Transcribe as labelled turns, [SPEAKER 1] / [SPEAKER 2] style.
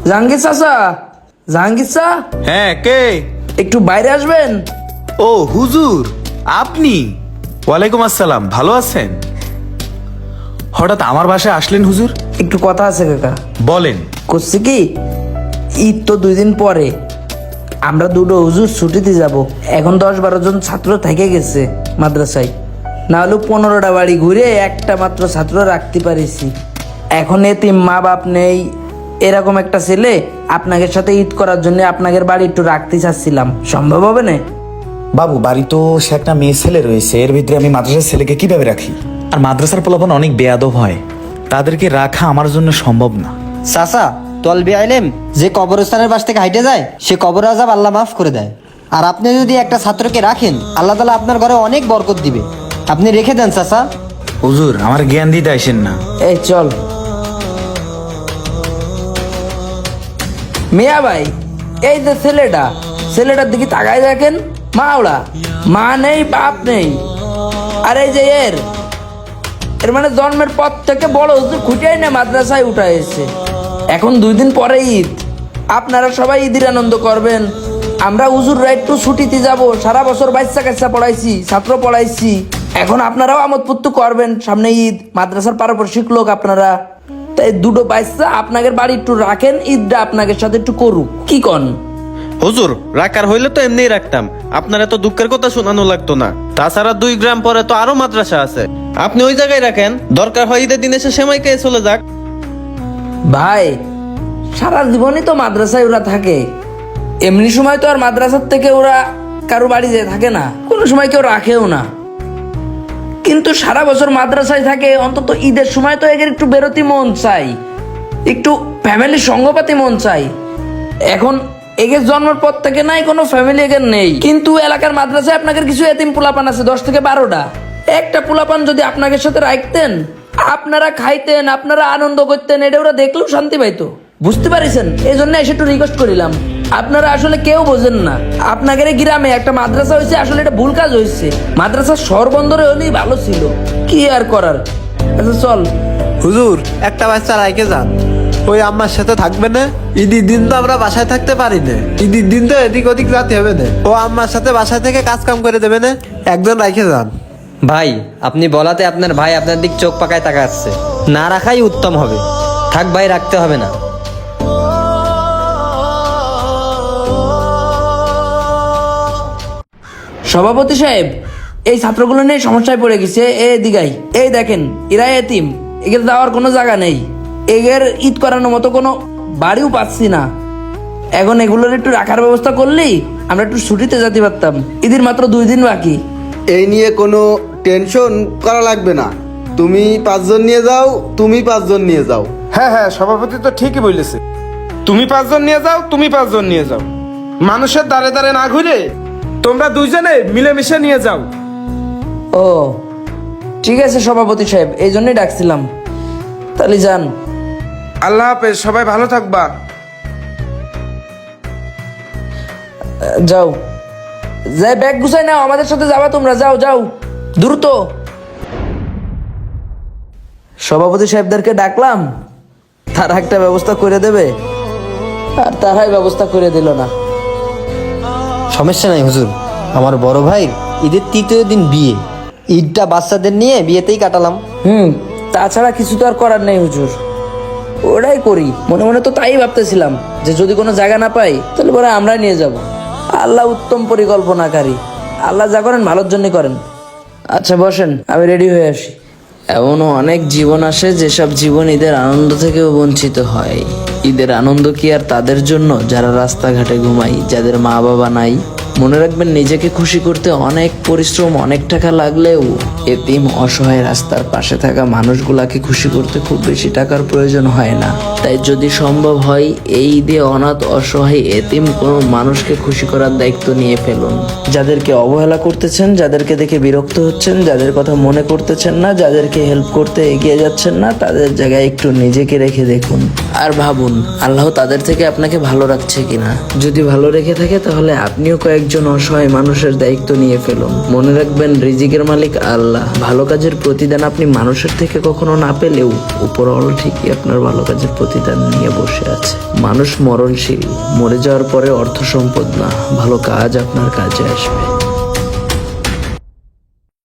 [SPEAKER 1] জাহাঙ্গীর চাচা, জাহাঙ্গীর চা,
[SPEAKER 2] হ্যাঁ, কে?
[SPEAKER 1] একটু বাইরে আসবেন।
[SPEAKER 2] ও হুজুর, আপনি? ওয়ালাইকুম আসসালাম, ভালো আছেন? হঠাৎ আমার বাসায় আসলেন হুজুর?
[SPEAKER 1] একটু কথা আছে কাকা।
[SPEAKER 2] বলেন।
[SPEAKER 1] করছি কি, ঈদ তো 2 দিন পরে, আমরা দুটো হুজুর ছুটিতে যাব। এখন 10-12 জন ছাত্র থেকে গেছে মাদ্রাসায়, না হলেও 15টা বাড়ি ঘুরে একটা মাত্র ছাত্র রাখতে পারিছি। এখন এতিম মা বাপ নেই, এরকম একটা ছেলে আপনাদের সাথে ঈদ করার জন্য আপনাদের বাড়ি একটু রাখতে চাচ্ছিলাম, সম্ভব হবে না?
[SPEAKER 3] বাবু, বাড়ি তো সে একটা মেয়ে ছেলে রয়েছে, এর ভিতরে আমি মাদ্রাসার ছেলেকে কিভাবে রাখি? আর মাদ্রাসার পোলাপান অনেক বেয়াদব হয়, তাদেরকে রাখা আমার জন্য সম্ভব না।
[SPEAKER 4] চাচা, তলবি আইলেম যে কবরস্থানের পাশ থেকে হাইটে যায় সে কবর আযাব আল্লাহ মাফ করে দেয়। আর আপনি যদি একটা ছাত্রকে রাখেন, আল্লাহ তাআলা আপনার ঘরে অনেক বরকত দিবে। আপনি রেখে দেন চাচা।
[SPEAKER 3] হুজুর, আমার জ্ঞান দিতে আইসেন না।
[SPEAKER 1] এই চল মিয়া ভাই, এই যে ছেলেটার দিকে তাকায় দেখেন, মাওলা, মা নেই বাপ নেই। আর এই যে এর মানে জন্মের পর থেকে বড় হুজুর খুঁটিয়াই না মাদ্রাসায় উঠাইছে। এখন 2 দিন পরে ঈদ, আপনারা সবাই ঈদের আনন্দ করবেন, আমরা হুজুররা একটু ছুটিতে যাব। সারা বছর বাচ্চা কাচ্চা পড়াইছি, ছাত্র পড়াইছি, এখন আপনারাও আমোদ ফুর্তি করবেন। সামনে ঈদ, মাদ্রাসার পারপার্শ্বিক লোক আপনারা, তাই দুটো বাচ্চা আপনাদের বাড়ি একটু রাখেন, ঈদটা আপনাদের সাথে একটু করুক, কি কন?
[SPEAKER 5] হুজুর, রাখার হইলে তো এমনিই রাখতাম, আপনার এত দুঃখের কথা শোনানো লাগতো না। তাছাড়া 2 গ্রাম পরে তো আরো মাদ্রাসা আছে, আপনি ওই জায়গায় রাখেন, দরকার হয় ঈদের দিন এসে সেমাই খেয়ে চলে যাক।
[SPEAKER 1] ভাই, সারা জীবনই তো মাদ্রাসায় ওরা থাকে, এমনি সময় তো আর মাদ্রাসার থেকে ওরা কারো বাড়ি যেয়ে থাকে না, কোনো সময় কেউ রাখেও না। কিন্তু সারা বছর মাদ্রাসায় থাকে, অন্তত ঈদের সময় তো এদের একটু বেরোতে মন চাই, একটু ফ্যামিলির সঙ্গপাতি মন চাই। এখন এগের জন্মের পর থেকে নাই কোনো ফ্যামিলি এগের নেই, কিন্তু এলাকার মাদ্রাসায় আপনাদের কিছু এতিম পোলাপান আছে 10 থেকে 12টা। একটা পোলাপান যদি আপনাদের সাথে রাখতেন, আপনারা খাইতেন, আপনারা আনন্দ করতেন, এটা ওরা দেখলেও শান্তি পাইতো। বুঝতে পারিছেন? এই জন্য এসে একটু রিকোয়েস্ট করিলাম। আপনারা আসলে কেউ বোঝেন না, আপনাদের এই গ্রামে একটা মাদ্রাসা হয়েছে, আসলে এটা ভুল কাজ হয়েছে। মাদ্রাসা শহর বন্দরে হলেই ভালো ছিল, কি আর করার। আচ্ছা চল।
[SPEAKER 6] হুজুর, একটা বাচ্চা রাইখে যান, ওই আম্মার সাথে থাকবে না। ঈদের দিন তো আমরা বাসায় থাকতে পারি না, ঈদের দিন তো এদিক ওদিক যেতে হবে না, ও আম্মার সাথে বাসায় থেকে কাজ কাম করে দেবে না, একজন রাইখে যান।
[SPEAKER 4] ভাই, আপনি বলাতে আপনার ভাই আপনার দিক চোখ পাকায় তাকাচ্ছে, না রাখাই উত্তম হবে। থাক ভাই, রাখতে হবে না।
[SPEAKER 1] সভাপতি সাহেব, এই ছাত্রগুলো নিয়ে সমস্যায় পড়ে গেছে। দিগাই, এই দেখেন, এরা এতিম, এদের যাওয়ার কোনো জায়গা নেই, এদের ঈদ করানোর মতো কোনো বাড়িও পাচ্ছি না। এখন এগুলোর একটু রাখার ব্যবস্থা করলেই আমরা একটু ছুটিতে যেতে পারতাম। ঈদের মাত্র 2 দিন বাকি।
[SPEAKER 7] এই নিয়ে কোনো টেনশন করা লাগবে না, তুমি 5 জন নিয়ে যাও, তুমি 5 জন নিয়ে যাও।
[SPEAKER 8] হ্যাঁ হ্যাঁ, সভাপতি তো ঠিকই বলেছে, তুমি 5 জন নিয়ে যাও, তুমি 5 জন নিয়ে যাও। মানুষের দাঁড়ে দাঁড়ে না ঘুরে তোমরা 2 জনে মিলেমিশে নিয়ে যাও।
[SPEAKER 1] ও ঠিক আছে সভাপতি সাহেব, এই জন্যই ডাকছিলাম। তাহলে যান।
[SPEAKER 8] আল্লাহ হাফেজ, সবাই ভালো থাকবা।
[SPEAKER 1] যাও, যাই ব্যাগ গুছাই নাও, আমাদের সাথে যাবা তোমরা, যাও যাও দ্রুত। সভাপতি সাহেবদেরকে ডাকলাম, তারা একটা ব্যবস্থা করে দেবে, আর তারাই ব্যবস্থা করে দিল না।
[SPEAKER 4] সমস্যা নাই হুজুর, আমার বড় ভাই ঈদের 3য় দিন বিয়ে, ঈদটা বাচ্চাদের নিয়ে বিয়েতেই কাটালাম।
[SPEAKER 1] তাছাড়া কিছু তো আর করার নেই হুজুর, ওটাই করি। মনে মনে তো তাই ভাবতেছিলাম যে যদি কোনো জায়গা না পাই তাহলে পরে আমরা নিয়ে যাব। আল্লাহ উত্তম পরিকল্পনাকারী, আল্লাহ যা করেন ভালোর জন্য করেন। আচ্ছা বসেন, আমি রেডি হয়ে আসি। এমনও অনেক জীবন আসে যেসব জীবন ঈদের আনন্দ থেকেও বঞ্চিত হয়। ঈদের আনন্দ কি আর তাদের জন্য যারা রাস্তাঘাটে ঘুমায়, যাদের মা বাবা নাই? মনে রাখবেন, নিজেকে খুশি করতে অনেক পরিশ্রম, অনেক টাকা লাগলেও এতিম অসহায় রাস্তার পাশে থাকা মানুষগুলাকে খুশি করতে খুব বেশি টাকার প্রয়োজন হয় না। তাই যদি সম্ভব হয় এই ঈদে অনাথ অসহায় এতিম কোনো মানুষকে খুশি করার দায়িত্ব নিয়ে ফেলুন। যাদেরকে অবহেলা করতেছেন, যাদেরকে দেখে বিরক্ত হচ্ছেন, যাদের কথা মনে করতেছেন না, যাদেরকে হেল্প করতে এগিয়ে যাচ্ছেন না, তাদের জায়গায় একটু নিজেকে রেখে দেখুন আর ভাবুন আল্লাহ তাদের থেকে আপনাকে ভালো রাখছে কিনা। যদি ভালো রেখে থাকে তাহলে আপনিও কয়েক একজন অসহায় মানুষের দায়িত্ব নিয়ে ফেলুন। মনে রাখবেন, রিজিকের মালিক আল্লাহ। ভালো কাজের প্রতিদান আপনি মানুষের থেকে কখনো না পেলেও উপরওয়ালা ঠিকই আপনার ভালো কাজের প্রতিদান নিয়ে বসে আছে। মানুষ মরণশীল, মরে যাওয়ার পরে অর্থ সম্পদ না, ভালো কাজ আপনার কাজে আসবে।